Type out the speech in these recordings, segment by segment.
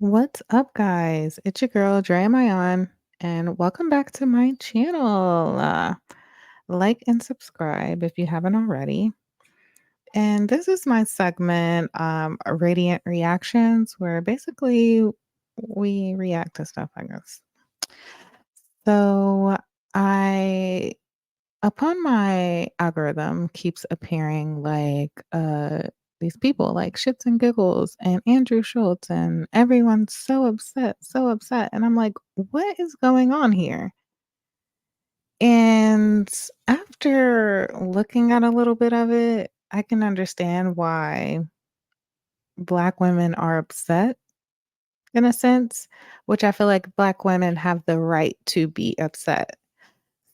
What's up, guys? It's your girl, Drea Miayun, and welcome back to my channel. Like and subscribe if you haven't already. And this is my segment, Radiant Reactions, where basically we react to stuff, I guess. So I upon my algorithm keeps appearing like these people like Shxtsngigs and Andrew Schulz, and everyone's so upset. And I'm like, what is going on here? And after looking at a little bit of it, I can understand why Black women are upset in a sense, which I feel like Black women have the right to be upset.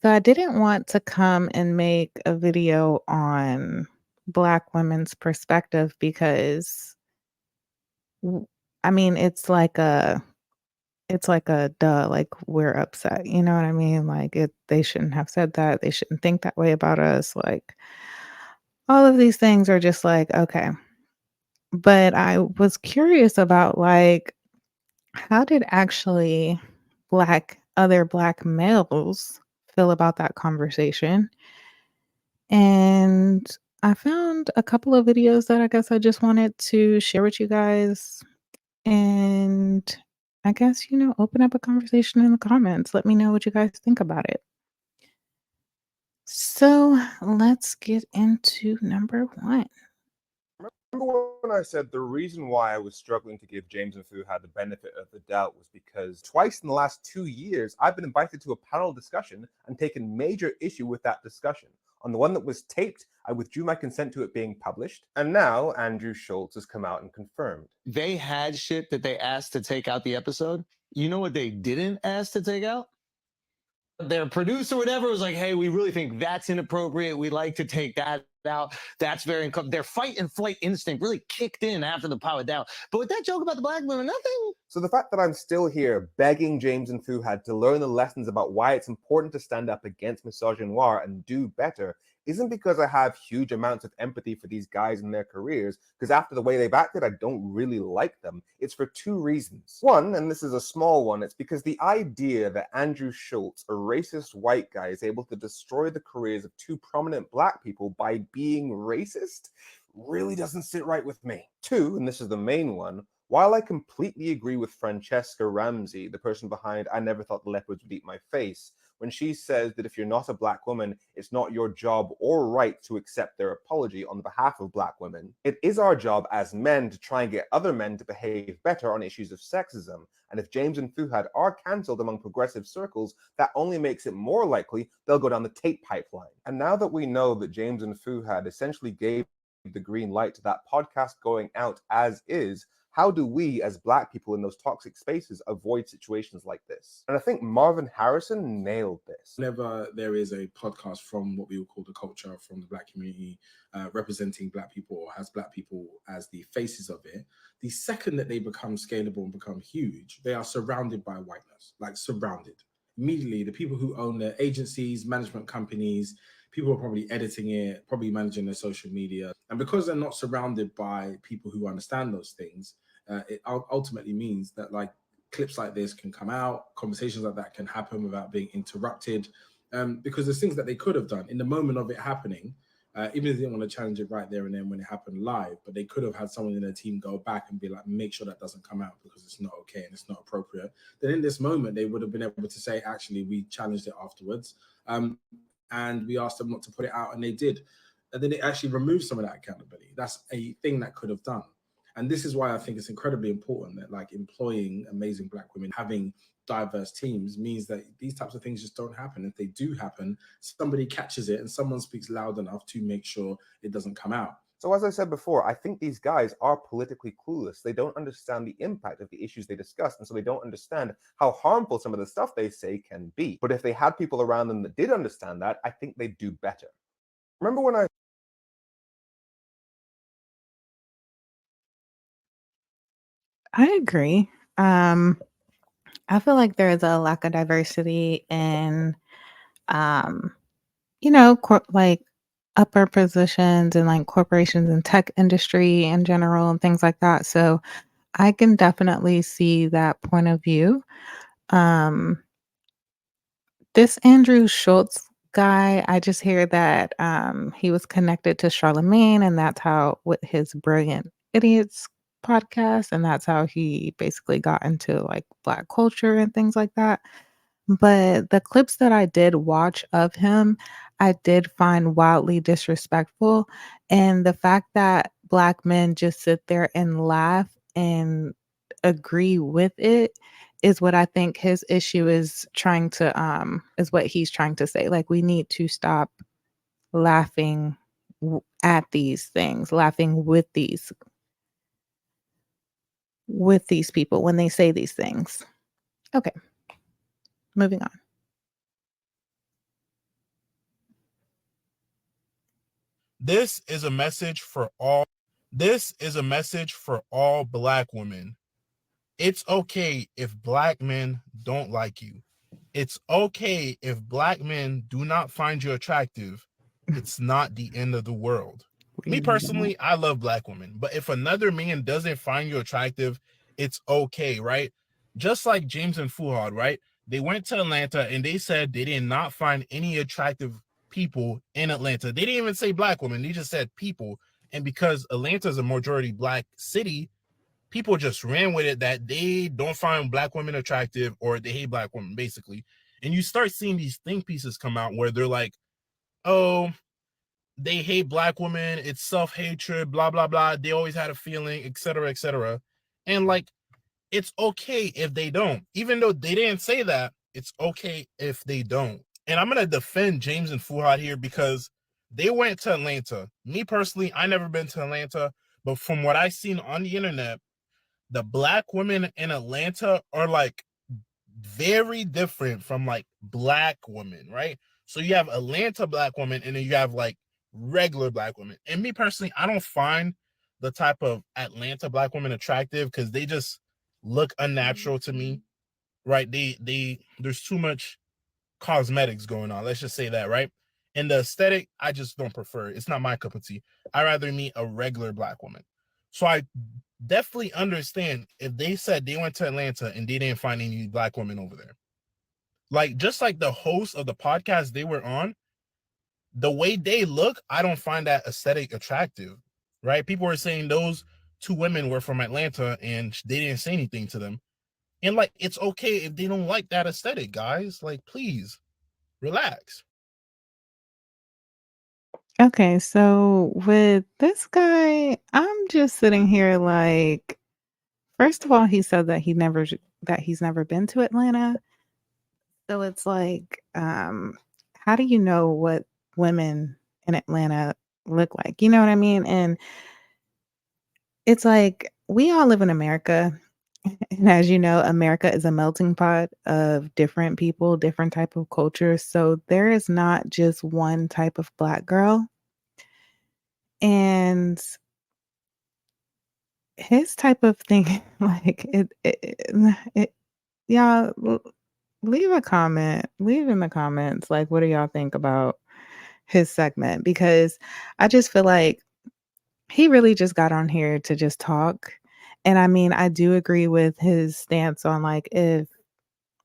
So I didn't want to come and make a video on Black women's perspective because w I mean, it's like a duh, like, we're upset, you know what I mean? Like, they shouldn't have said that, they shouldn't think that way about us, like, all of these things are just like, okay. But I was curious about, like, how did actually other Black males feel about that conversation? And I found a couple of videos that I guess I just wanted to share with you guys. And I guess, open up a conversation in the comments. Let me know what you guys think about it. So let's get into number one. Remember when I said the reason why I was struggling to give James and Fuhad the benefit of the doubt was because twice in the last 2 years I've been invited to a panel discussion and taken major issue with that discussion. On the one that was taped, I withdrew my consent to it being published, and now Andrew Schulz has come out and confirmed. They had shit that they asked to take out the episode. You know what they didn't ask to take out? Their producer, whatever, was like, hey, we really think that's inappropriate. We'd like to take that out. That's very uncomfortable. Their fight and flight instinct really kicked in after the power down. But with that joke about the Black women, nothing. So the fact that I'm still here begging James and Fuhad to learn the lessons about why it's important to stand up against misogynoir and do better isn't because I have huge amounts of empathy for these guys and their careers, because after the way they've acted, I don't really like them. It's for two reasons. One, and this is a small one, it's because the idea that Andrew Schulz, a racist white guy, is able to destroy the careers of two prominent Black people by being racist really doesn't sit right with me. Two, and this is the main one, while I completely agree with Francesca Ramsey, the person behind I Never Thought the Leopards Would Eat My Face, when she says that if you're not a Black woman, it's not your job or right to accept their apology on behalf of Black women, it is our job as men to try and get other men to behave better on issues of sexism. And if James and Fuhad are cancelled among progressive circles, that only makes it more likely they'll go down the Tate pipeline. And now that we know that James and Fuhad essentially gave the green light to that podcast going out as is, how do we as Black people in those toxic spaces avoid situations like this? And I think Marvin Harrison nailed this. Whenever there is a podcast from what we would call the culture, from the Black community, representing Black people or has Black people as the faces of it, the second that they become scalable and become huge, they are surrounded by whiteness, like surrounded. Immediately, the people who own their agencies, management companies, people are probably editing it, probably managing their social media. And because they're not surrounded by people who understand those things, it ultimately means that like clips like this can come out, conversations like that can happen without being interrupted, because there's things that they could have done in the moment of it happening, even if they didn't want to challenge it right there and then when it happened live, but they could have had someone in their team go back and be like, make sure that doesn't come out because it's not okay and it's not appropriate. Then in this moment, they would have been able to say, actually, we challenged it afterwards. And we asked them not to put it out, and they did. And then it actually removed some of that accountability. That's a thing that could have done. And this is why I think it's incredibly important that like employing amazing Black women, having diverse teams means that these types of things just don't happen. If they do happen, somebody catches it and someone speaks loud enough to make sure it doesn't come out. So as I said before, I think these guys are politically clueless. They don't understand the impact of the issues they discuss, and so they don't understand how harmful some of the stuff they say can be. But if they had people around them that did understand that, I think they'd do better. Remember when I agree. I feel like there's a lack of diversity in, um, like upper positions and like corporations and tech industry in general and things like that. So I can definitely see that point of view. Um, this Andrew Schulz guy, I just hear that he was connected to Charlemagne, and that's how with his Brilliant Idiots podcast, and that's how he basically got into like black culture and things like that. But the clips that I did watch of him, I did find wildly disrespectful, and the fact that black men just sit there and laugh and agree with it is what I think his issue is what he's trying to say. Like, we need to stop laughing at these things, laughing with these people when they say these things. Okay, moving on. This is a message for all. This is a message for all black women. It's okay if black men don't like you. It's okay if black men do not find you attractive. It's not the end of the world. Me personally, I love black women, but if another man doesn't find you attractive, it's okay, right? Just like James and Fuhad, right? They went to Atlanta and they said they did not find any attractive people in Atlanta. They didn't even say black women, they just said people. And because Atlanta is a majority black city, people just ran with it that they don't find black women attractive or they hate black women, basically. And you start seeing these think pieces come out where they're like, oh, they hate black women, it's self-hatred, blah, blah, blah. They always had a feeling, etc., etc. And like, it's okay if they don't. Even though they didn't say that, it's okay if they don't. And I'm going to defend James and Fuhad here because they went to Atlanta. Me personally, I never been to Atlanta, but from what I've seen on the internet, the black women in Atlanta are like very different from like black women, right? So you have Atlanta black women and then you have like regular black women. And me personally, I don't find the type of Atlanta black women attractive because they just look unnatural to me, right? There's too much cosmetics going on. Let's just say that, right? And the aesthetic, I just don't prefer. It's not my cup of tea. I'd rather meet a regular black woman. So I definitely understand if they said they went to Atlanta and they didn't find any black women over there. Like, just like the host of the podcast they were on, the way they look, I don't find that aesthetic attractive, right? People were saying those two women were from Atlanta and they didn't say anything to them. And like, it's okay if they don't like that aesthetic, guys. Like, please relax. Okay, so with this guy, I'm just sitting here like, first of all, he said that he's never been to Atlanta. So it's like, how do you know what women in Atlanta look like? You know what I mean? And it's like we all live in America. And as you know, America is a melting pot of different people, different type of cultures. So there is not just one type of black girl. And his type of thing, like y'all leave a comment, leave in the comments, like, what do y'all think about his segment? Because I just feel like he really just got on here to just talk. And I mean, I do agree with his stance on like, if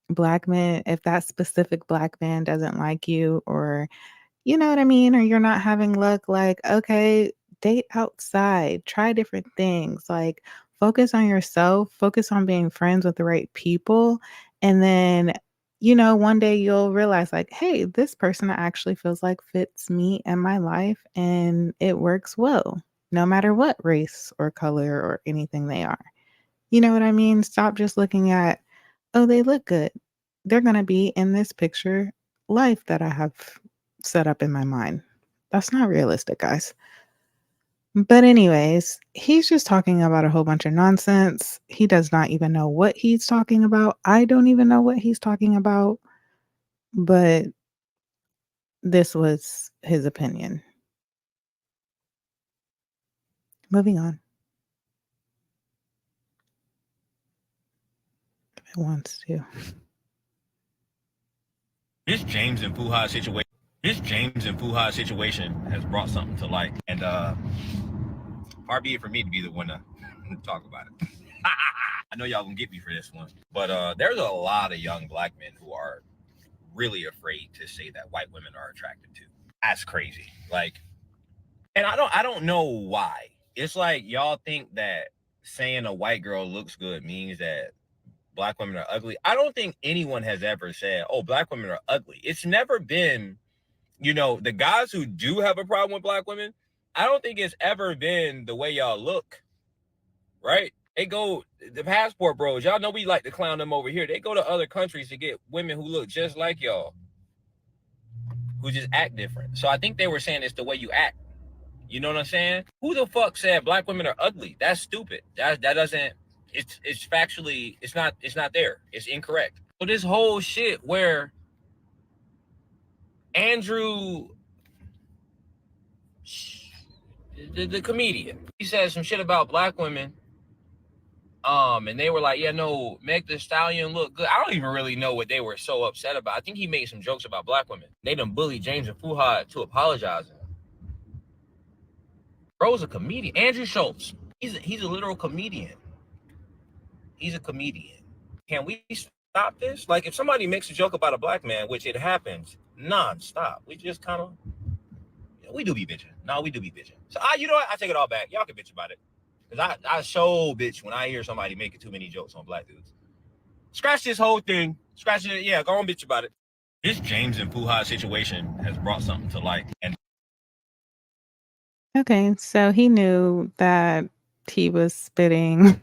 that specific black man doesn't like you, or you know what I mean? Or you're not having luck, like, okay, date outside, try different things, like focus on yourself, focus on being friends with the right people. And then, one day you'll realize, like, hey, this person actually feels like fits me and my life and it works well, no matter what race or color or anything they are. You know what I mean? Stop just looking at, oh, they look good. They're going to be in this picture life that I have set up in my mind. That's not realistic, guys. But anyways, he's just talking about a whole bunch of nonsense. He does not even know what he's talking about. I don't even know what he's talking about, but this was his opinion. Moving on. If it wants to. This James and Fuhad situation has brought something to light, and far be it for me to be the one to talk about it. I know y'all gonna get me for this one, but there's a lot of young black men who are really afraid to say that white women are attractive too. That's crazy. Like, and I don't know why. It's like y'all think that saying a white girl looks good means that black women are ugly. I don't think anyone has ever said, oh, black women are ugly. It's never been, the guys who do have a problem with black women, I don't think it's ever been the way y'all look, right? They go, the passport bros, y'all know we like to clown them over here. They go to other countries to get women who look just like y'all, who just act different. So I think they were saying it's the way you act. You know what I'm saying? Who the fuck said black women are ugly? That's stupid. That doesn't, it's factually, it's not there. It's incorrect. So this whole shit where Andrew, the comedian, he said some shit about black women. And they were like, yeah, no, Meg the Stallion look good. I don't even really know what they were so upset about. I think he made some jokes about black women. They done bullied James and Fuhad to apologizing. Bro's a comedian. Andrew Schulz. He's a literal comedian. He's a comedian. Can we stop this? Like, if somebody makes a joke about a black man, which it happens non-stop, we just kind of, we do be bitching. No, we do be bitching. So, you know what? I take it all back. Y'all can bitch about it. Because I show bitch when I hear somebody making too many jokes on black dudes. Scratch this whole thing. Scratch it. Yeah, go on bitch about it. This James and Fuhad situation has brought something to light. And Okay, so he knew that he was spitting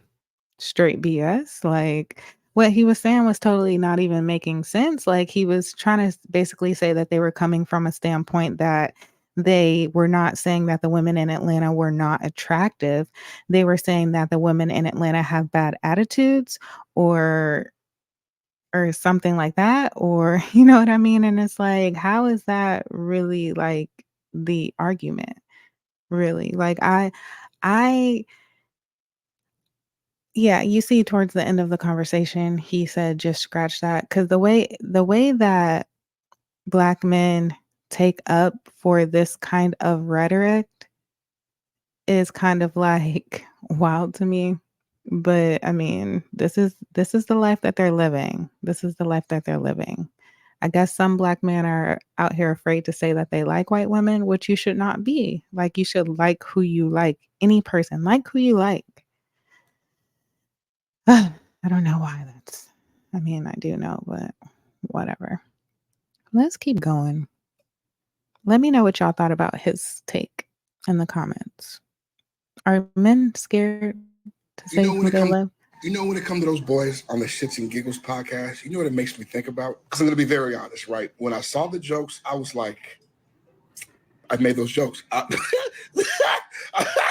straight BS. Like, what he was saying was totally not even making sense. Like, he was trying to basically say that they were coming from a standpoint that they were not saying that the women in Atlanta were not attractive. They were saying that the women in Atlanta have bad attitudes or something like that, or you know what I mean? And it's like, how is that really like the argument? Really? Like I yeah, you see towards the end of the conversation, he said, "Just scratch that," because the way that black men take up for this kind of rhetoric is kind of like wild to me. But I mean, this is the life that they're living. This is the life that they're living. I guess some black men are out here afraid to say that they like white women, which you should not be. Like, you should like who you like. Any person, like who you like. I don't know why that's. I mean, I do know, but whatever. Let's keep going. Let me know what y'all thought about his take in the comments. Are men scared to You say know when who it they comes love? you know when it comes to those boys on the Shits and Giggles podcast, you know what it makes me think about? Because I'm gonna be very honest, right? When I saw the jokes, I was like, I made those jokes.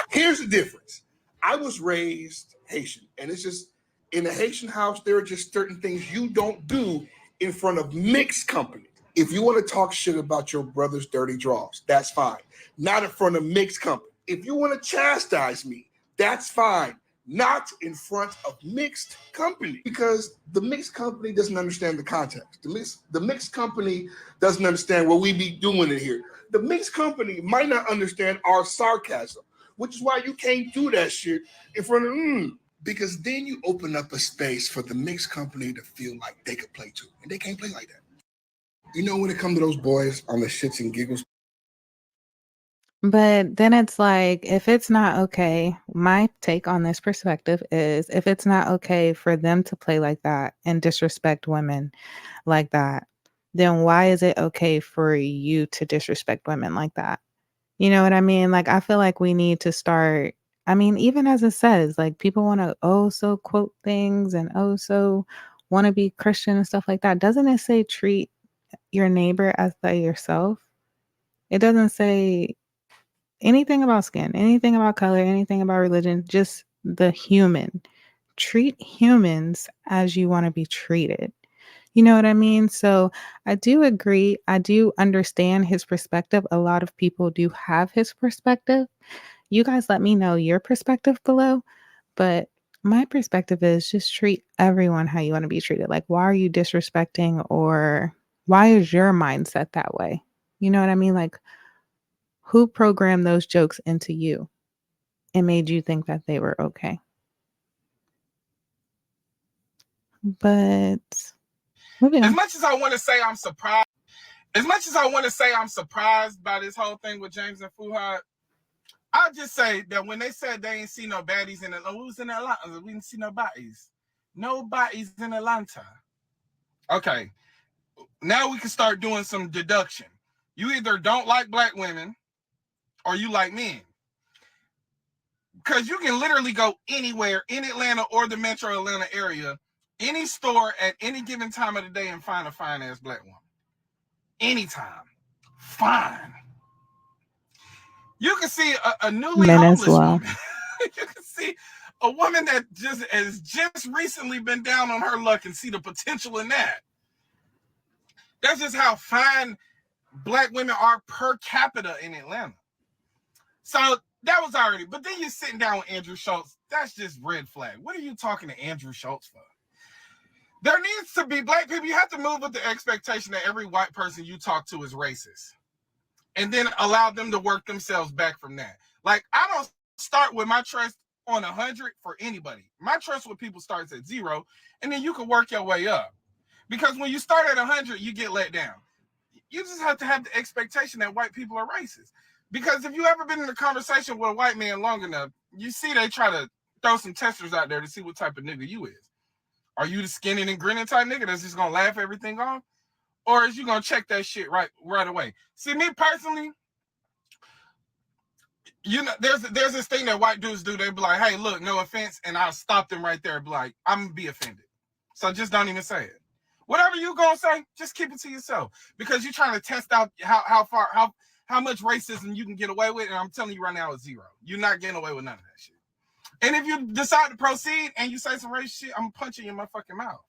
Here's the difference. I was raised Haitian, and it's just in a Haitian house, there are just certain things you don't do in front of mixed company. If you want to talk shit about your brother's dirty draws, that's fine. Not in front of mixed company. If you want to chastise me, that's fine. Not in front of mixed company, because the mixed company doesn't understand the context. The mixed company doesn't understand what we be doing in here. The mixed company might not understand our sarcasm, which is why you can't do that shit in front of because then you open up a space for the mixed company to feel like they could play too, and they can't play like that. You know when it comes to those boys on the Shits and Giggles. But then it's like, if it's not okay, my take on this perspective is, if it's not okay for them to play like that and disrespect women like that, then why is it okay for you to disrespect women like that? You know what I mean? Like, I feel like we need to start. I mean, even as it says, like, people want to so quote things and so want to be Christian and stuff like that. Doesn't it say treat your neighbor as thy yourself? It doesn't say anything about skin, anything about color, anything about religion, just the human. Treat humans as you want to be treated. You know what I mean? So I do agree. I do understand his perspective. A lot of people do have his perspective. You guys let me know your perspective below. But my perspective is, just treat everyone how you want to be treated. Like, why are you disrespecting, or why is your mindset that way? You know what I mean? Like, who programmed those jokes into you and made you think that they were okay? But moving As on. much as I want to say I'm surprised by this whole thing with James and Fuhad, I'll just say that when they said they ain't see no baddies in Atlanta, who's in Atlanta? We didn't see no baddies. No baddies in Atlanta. Okay, now we can start doing some deduction. You either don't like black women or you like men. Because you can literally go anywhere in Atlanta or the metro Atlanta area, any store at any given time of the day and find a fine ass black woman. Anytime. Fine. You can see a newly Men as homeless well. woman. You can see a woman that has just recently been down on her luck and see the potential in that. That's just how fine black women are per capita in Atlanta. So that was already, but then you're sitting down with Andrew Schulz. That's just red flag. What are you talking to Andrew Schulz for? There needs to be black people. You have to move with the expectation that every white person you talk to is racist. And then allow them to work themselves back from that. Like, I don't start with my trust on 100 for anybody. My trust with people starts at 0, and then you can work your way up. Because when you start at 100, you get let down. You just have to have the expectation that white people are racist. Because if you ever been in a conversation with a white man long enough, you see they try to throw some testers out there to see what type of nigga you is. Are you the skinning and grinning type nigga that's just gonna laugh everything off? Or is you gonna check that shit right away? See, me personally, you know, there's this thing that white dudes do. They be like, hey, look, no offense, and I'll stop them right there and be like, I'm gonna be offended. So just don't even say it. Whatever you gonna say, just keep it to yourself. Because you're trying to test out how much racism you can get away with, and I'm telling you right now, it's 0. You're not getting away with none of that shit. And if you decide to proceed and you say some racist shit, I'm punching you in my fucking mouth.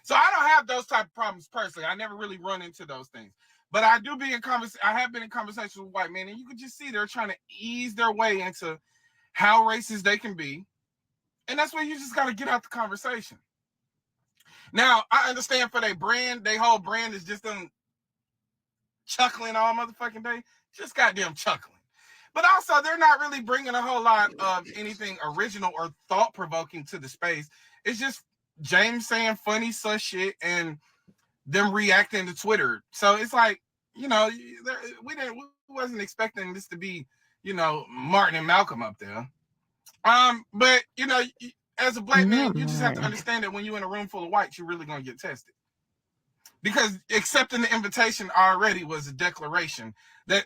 So I don't have those type of problems personally. I never really run into those things. But I do be in I have been in conversations with white men, and you can just see they're trying to ease their way into how racist they can be. And that's where you just got to get out the conversation. Now, I understand for their brand, their whole brand is just them chuckling all motherfucking day. Just goddamn chuckling. But also, they're not really bringing a whole lot of anything original or thought-provoking to the space. It's just James saying funny sus shit and them reacting to Twitter. So it's like, you know, we wasn't expecting this to be, you know, Martin and Malcolm up there. But you know, as a black man, you just have to understand that when you're in a room full of whites, you're really gonna get tested. Because accepting the invitation already was a declaration that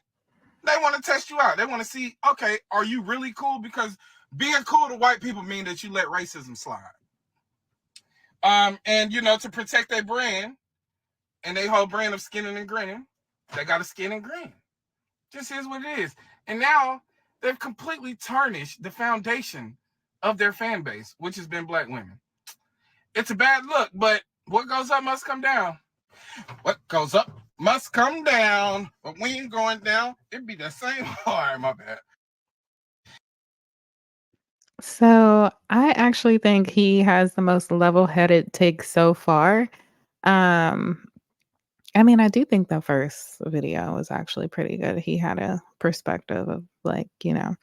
they want to test you out. They want to see, okay, are you really cool? Because being cool to white people mean that you let racism slide. And you know, to protect their brand and they whole brand of skinning and grinning, they got to skin and grin. Just is what it is. And now they've completely tarnished the foundation of their fan base, which has been black women. It's a bad look, but what goes up must come down. What goes up must come down. But we ain't going down. It'd be the same. All right, my bad. So I actually think he has the most level-headed take so far. Um, I mean, I do think the first video was actually pretty good. He had a perspective of like, you know,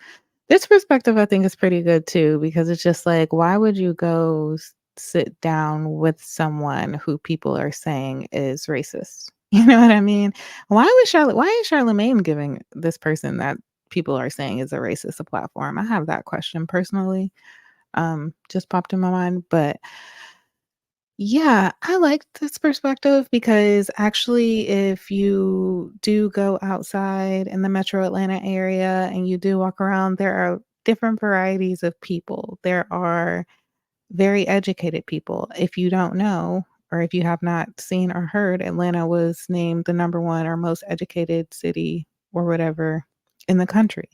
this perspective I think is pretty good too, because it's just like, why would you go sit down with someone who people are saying is racist? You know what I mean? Why is Charlemagne giving this person that people are saying is a racist a platform? I have that question personally. Just popped in my mind. But yeah, I like this perspective because actually, if you do go outside in the metro Atlanta area and you do walk around, there are different varieties of people. There are very educated people. If you don't know, or if you have not seen or heard, Atlanta was named the #1 or most educated city or whatever in the country.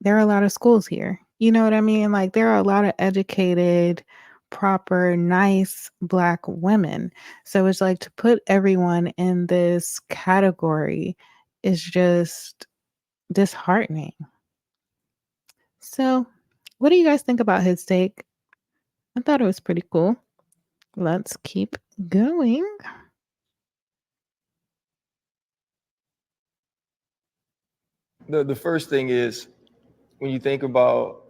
There are a lot of schools here. You know what I mean? Like, there are a lot of educated, proper, nice Black women. So it's like to put everyone in this category is just disheartening. So, what do you guys think about his take? I thought it was pretty cool. Let's keep going. The first thing is when you think about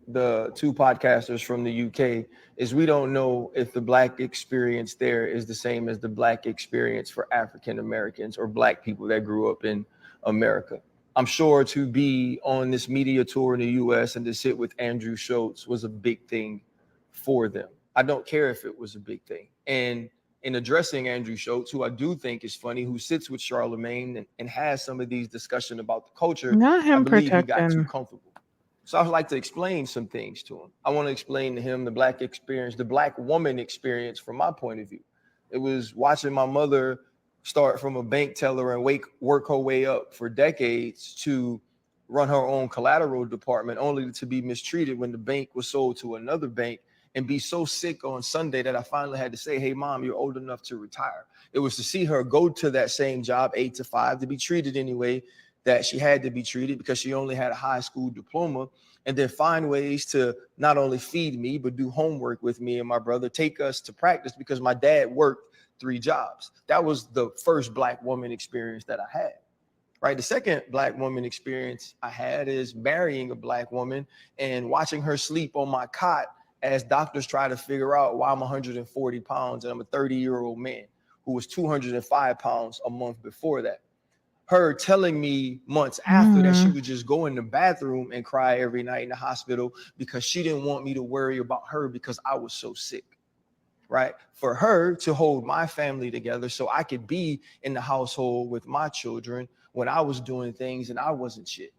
the two podcasters from the UK is we don't know if the Black experience there is the same as the Black experience for African Americans or Black people that grew up in America. I'm sure to be on this media tour in the US and to sit with Andrew Schulz was a big thing for them. I don't care if it was a big thing. And in addressing Andrew Schulz, who I do think is funny, who sits with Charlemagne and has some of these discussions about the culture, Not I him believe he got too protecting. comfortable. So I would like to explain some things to him. I want to explain to him the Black experience, the Black woman experience from my point of view. It was watching my mother start from a bank teller and work her way up for decades to run her own collateral department, only to be mistreated when the bank was sold to another bank, and be so sick on Sunday that I finally had to say, hey, Mom, you're old enough to retire. It was to see her go to that same job, 8 to 5, to be treated anyway that she had to be treated because she only had a high school diploma, and then find ways to not only feed me, but do homework with me and my brother, take us to practice because my dad worked 3 jobs. That was the first Black woman experience that I had. Right. The second Black woman experience I had is marrying a Black woman and watching her sleep on my cot as doctors try to figure out why I'm 140 pounds and I'm a 30-year-old man who was 205 pounds a month before that. Her telling me months after that she would just go in the bathroom and cry every night in the hospital because she didn't want me to worry about her because I was so sick. Right. For her to hold my family together so I could be in the household with my children when I was doing things and I wasn't shit.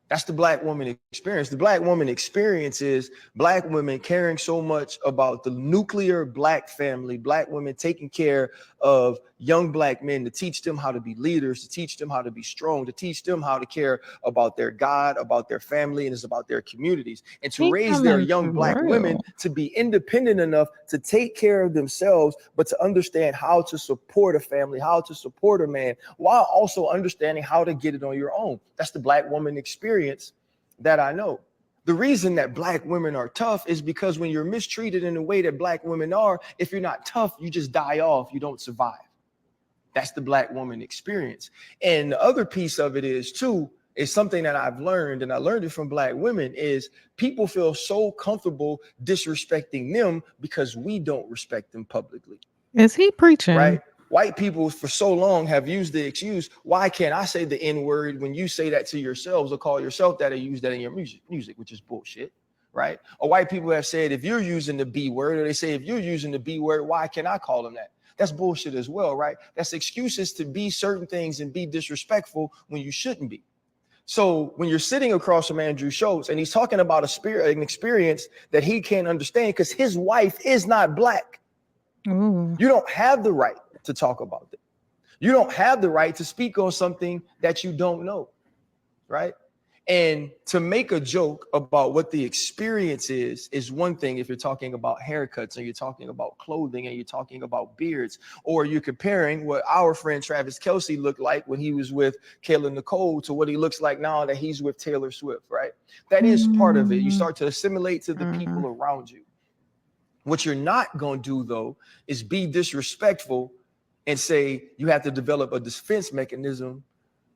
That's the Black woman experience. The Black woman experience is Black women caring so much about the nuclear Black family, Black women taking care of young Black men to teach them how to be leaders, to teach them how to be strong, to teach them how to care about their God, about their family, and it's about their communities, and to He raise their coming young Black women through. to be independent enough to take care of themselves, but to understand how to support a family, how to support a man, while also understanding how to get it on your own. That's the Black woman experience that I know. The reason that Black women are tough is because when you're mistreated in the way that Black women are, if you're not tough, you just die off, you don't survive. That's the Black woman experience. And the other piece of it is too, is something that I've learned, and I learned it from Black women, is people feel so comfortable disrespecting them because we don't respect them publicly. Is he preaching? Right? White people for so long have used the excuse, why can't I say the N-word when you say that to yourselves or call yourself that or use that in your music, which is bullshit, right? Or white people have said, if you're using the B word, or they say, if you're using the B word, why can't I call them that? That's bullshit as well, right? That's excuses to be certain things and be disrespectful when you shouldn't be. So when you're sitting across from Andrew Schulz and he's talking about an experience that he can't understand because his wife is not Black. Ooh. You don't have the right to talk about it. You don't have the right to speak on something that you don't know, right? And to make a joke about what the experience is one thing if you're talking about haircuts and you're talking about clothing and you're talking about beards, or you're comparing what our friend Travis Kelce looked like when he was with Kayla Nicole to what he looks like now that he's with Taylor Swift, right? That is part of it. You start to assimilate to the people around you. What you're not going to do, though, is be disrespectful and say you have to develop a defense mechanism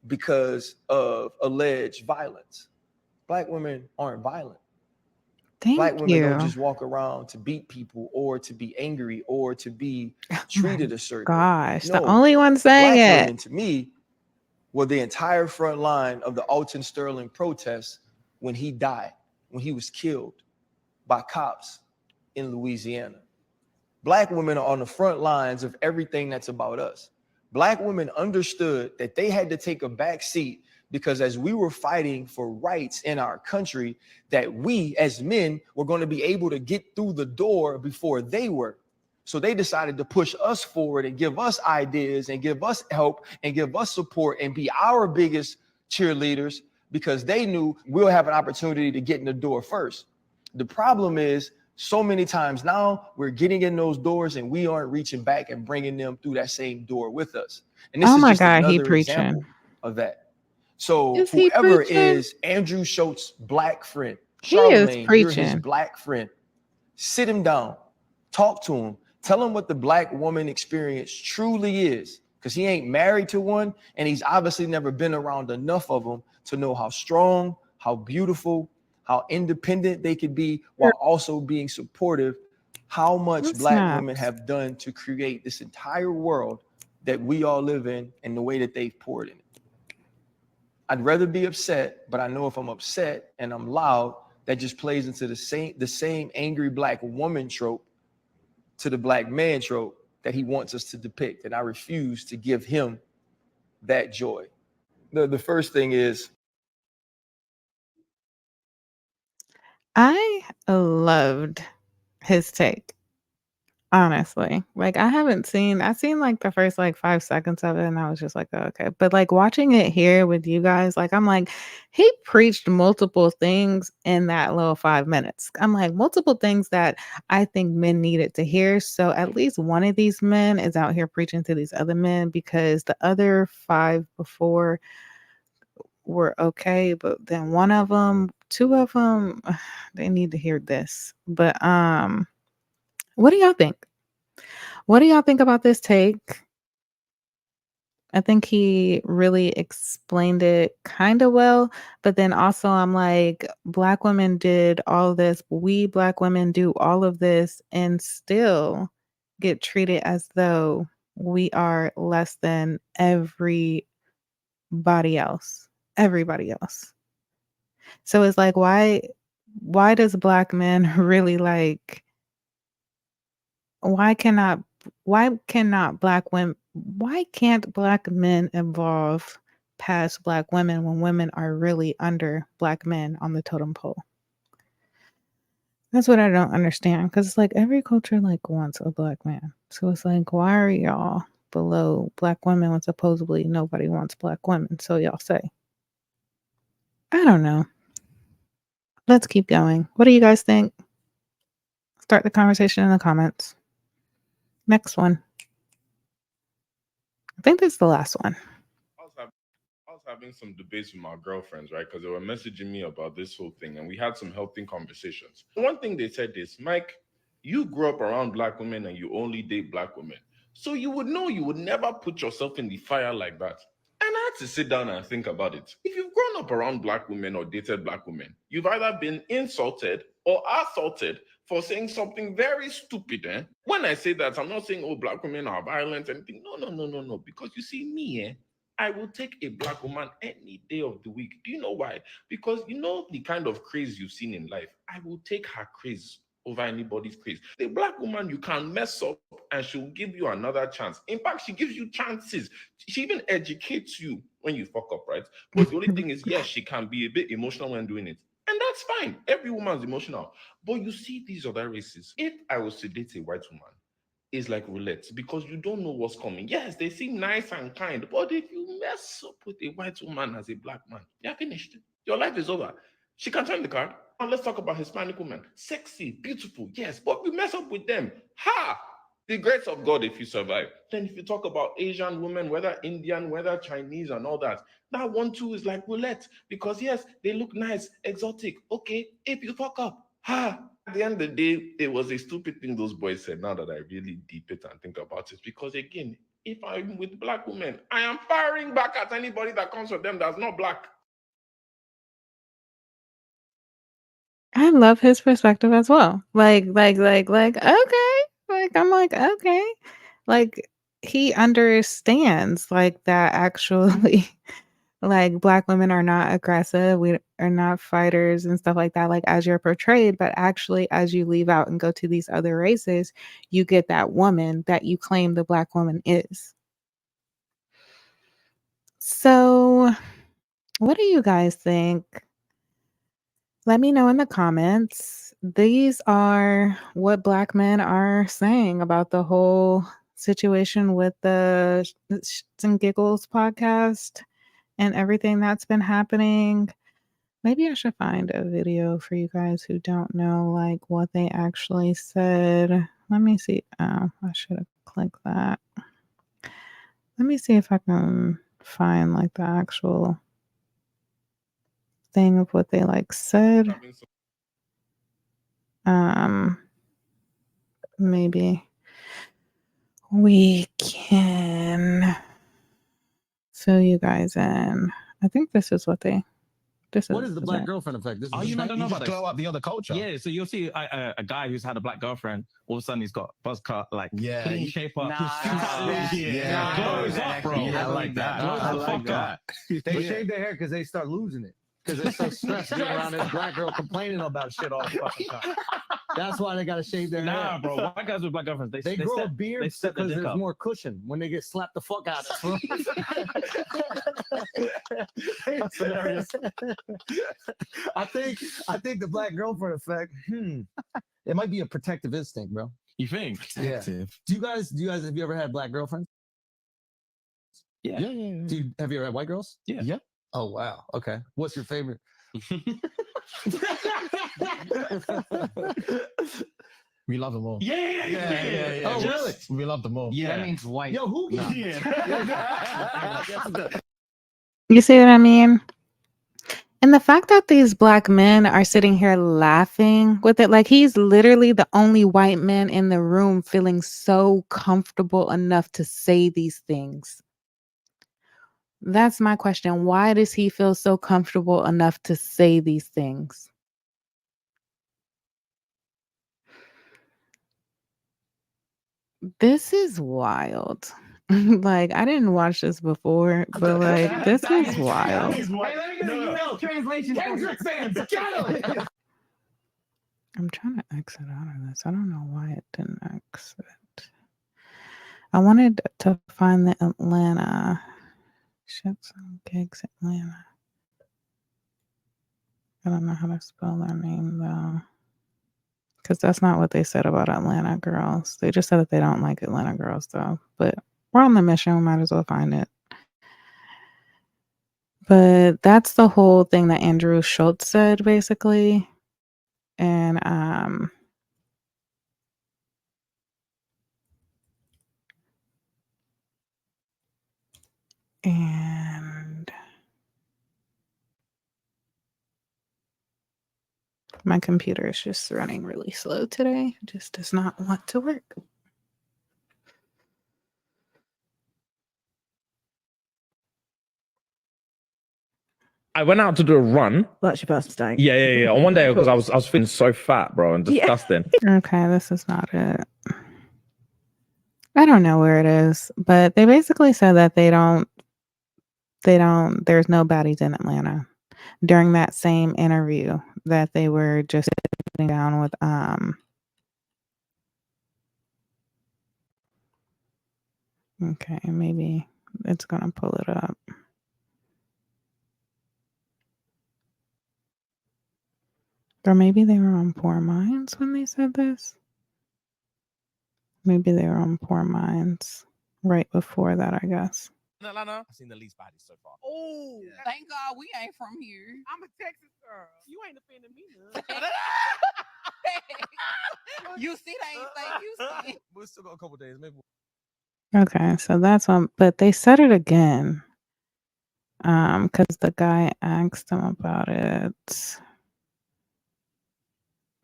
because of alleged violence. Black women aren't violent. Black women don't just walk around to beat people or to be angry or to be treated a certain way. Gosh, No, the only one saying Black it. women, to me, were the entire front line of the Alton Sterling protests when he died, when he was killed by cops in Louisiana. Black women are on the front lines of everything that's about us. Black women understood that they had to take a back seat because as we were fighting for rights in our country, that we as men were going to be able to get through the door before they were. So they decided to push us forward and give us ideas and give us help and give us support and be our biggest cheerleaders because they knew we'll have an opportunity to get in the door first. The problem is, so many times now we're getting in those doors and we aren't reaching back and bringing them through that same door with us. And this is just another example of that. So whoever is Andrew Schultz's Black friend, Charlemagne, you're his Black friend. Sit him down, talk to him, tell him what the Black woman experience truly is, because he ain't married to one and he's obviously never been around enough of them to know how strong, how beautiful, how independent they could be while also being supportive, how much Black women have done to create this entire world that we all live in and the way that they've poured in it. I'd rather be upset, but I know if I'm upset and I'm loud, that just plays into the same angry Black woman trope to the Black man trope that he wants us to depict. And I refuse to give him that joy. The first thing is, I loved his take. Honestly, like I seen like the first like 5 seconds of it and I was just like, "Oh, okay." But like watching it here with you guys, like I'm like, he preached multiple things in that little 5 minutes. I'm like multiple things that I think men needed to hear. So at least one of these men is out here preaching to these other men because the other 5 before were okay, but then one of them, 2 of them, they need to hear this. But what do y'all think? What do y'all think about this take? I think he really explained it kind of well, but then also I'm like, Black women did all this. We Black women do all of this and still get treated as though we are less than everybody else. Everybody else. So it's like, why does Black men really like why cannot why can't Black men evolve past Black women when women are really under Black men on the totem pole? That's what I don't understand because it's like every culture like wants a Black man. So it's like, why are y'all below Black women when supposedly nobody wants Black women? So y'all say. I don't know. Let's keep going. What do you guys think? Start the conversation in the comments. Next one. I think this is the last one. I was having some debates with my girlfriends, right? Because they were messaging me about this whole thing, and we had some healthy conversations. One thing they said is, Mike, you grew up around Black women and you only date Black women. So you would know you would never put yourself in the fire like that. And I had to sit down and think about it. If you've grown up around Black women or dated Black women, you've either been insulted or assaulted for saying something very stupid. When I say that, I'm not saying, oh, Black women are violent or anything. No. Because you see, me, I will take a Black woman any day of the week. Do you know why? Because you know the kind of craze you've seen in life. I will take her craze over anybody's craze. The Black woman, you can mess up and she'll give you another chance. In fact, she gives you chances. She even educates you when you fuck up, right? But the only thing is, yes, she can be a bit emotional when doing it. And that's fine. Every woman's emotional. But you see these other races. If I was to date a white woman, it's like roulette because you don't know what's coming. Yes, they seem nice and kind, but if you mess up with a white woman as a Black man, you're finished. Your life is over. She can turn the card. Now let's talk about Hispanic women. Sexy, beautiful, yes, but you mess up with them. Ha! The grace of God if you survive. Then if you talk about Asian women, whether Indian, whether Chinese and all that, that one too is like roulette because yes, they look nice, exotic. Okay, if you fuck up, ha! At the end of the day, it was a stupid thing those boys said. Now that I really deep it and think about it, because again, if I'm with Black women, I am firing back at anybody that comes from them that's not Black. I love his perspective as well. Okay. Like, I'm like, okay. Like, he understands, like, that actually, like, Black women are not aggressive. We are not fighters and stuff like that, like, as you're portrayed. But actually, as you leave out and go to these other races, you get that woman that you claim the Black woman is. So, what do you guys think? Let me know in the comments. These are what Black men are saying about the whole situation with the Shxtsngigs podcast and everything that's been happening. Maybe I should find a video for you guys who don't know like what they actually said. Let me see. Oh, I should have clicked that. Let me see if I can find like the actual thing of what they like said. Maybe we can fill you guys in. I think this is what they This What is the black it. girlfriend effect? This is Oh, you the don't know about just this? glow up the other culture. Yeah, so you'll see a guy who's had a black girlfriend. All of a sudden, he's got buzz cut, like Yeah, clean shape up. yeah, glows up, bro. Yeah, I like that. Glows I the like fuck that. up. They shave their hair because they start losing it. Because they're so stressed being around this black girl complaining about shit all the fucking time. That's why they gotta shave their hair. Nah, bro. White guys with black girlfriends, They grow a step- beard they step their because dick there's up. more cushion when they get slapped the fuck out of. That's hilarious. I think the black girlfriend effect. It might be a protective instinct, bro. You think? Yeah. Do you guys have you ever had black girlfriends? Yeah. Have you ever had white girls? Yeah. Oh wow. Okay. What's your favorite? We love them all. Yeah. Oh really? We love them all. Yeah. That means white. Yo, who? Yeah. You see what I mean? And the fact that these black men are sitting here laughing with it, like he's literally the only white man in the room feeling so comfortable enough to say these things. That's my question. Why does he feel so comfortable enough to say these things? This is wild. Like, I didn't watch this before, but like, this is wild. Hey, let me get an email translation. Kendrick fans, get him! I'm trying to exit out of this. I don't know why it didn't exit. I wanted to find the Atlanta. Shxtsngigs Atlanta. I don't know how to spell their name though. Because that's not what they said about Atlanta girls. They just said that they don't like Atlanta girls though. But we're on the mission. We might as well find it. But that's the whole thing that Andrew Schulz said basically. And my computer is just running really slow today. It just does not want to work. I went out to do a run. That's your first mistake. Yeah. On one day because I was feeling so fat, bro, and disgusting. Okay, this is not it. I don't know where it is, but they basically said that there's no baddies in Atlanta during that same interview that they were just sitting down with okay, maybe it's gonna pull it up. Or maybe they were on Poor Minds when they said this. Maybe they were on Poor Minds right before that, I guess. In Atlanta, I've seen the least bodies so far. Oh, thank God we ain't from here. I'm a Texas girl. You ain't offending me none. You see, they ain't think you see. We'll still got a couple days, maybe. Okay, so that's one, but they said it again. Because the guy asked them about it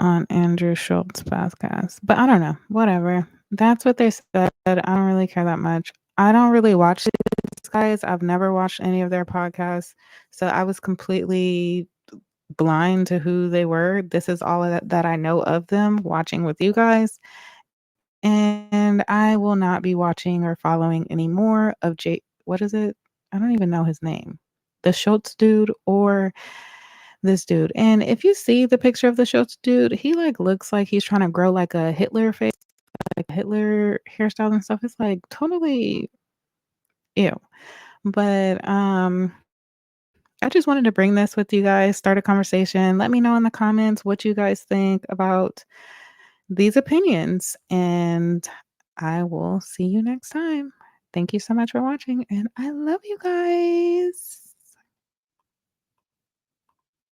on Andrew Schulz podcast. But I don't know. Whatever. That's what they said. I don't really care that much. I don't really watch these guys. I've never watched any of their podcasts. So I was completely blind to who they were. This is all that I know of them watching with you guys. And I will not be watching or following any more of what is it? I don't even know his name. The Schulz dude or this dude. And if you see the picture of the Schulz dude, he like looks like he's trying to grow like a Hitler face, like Hitler hairstyle and stuff. It's like totally ew. But I just wanted to bring this with you guys, start a conversation. Let me know in the comments what you guys think about these opinions, and I will see you next time. Thank you so much for watching, and I love you guys.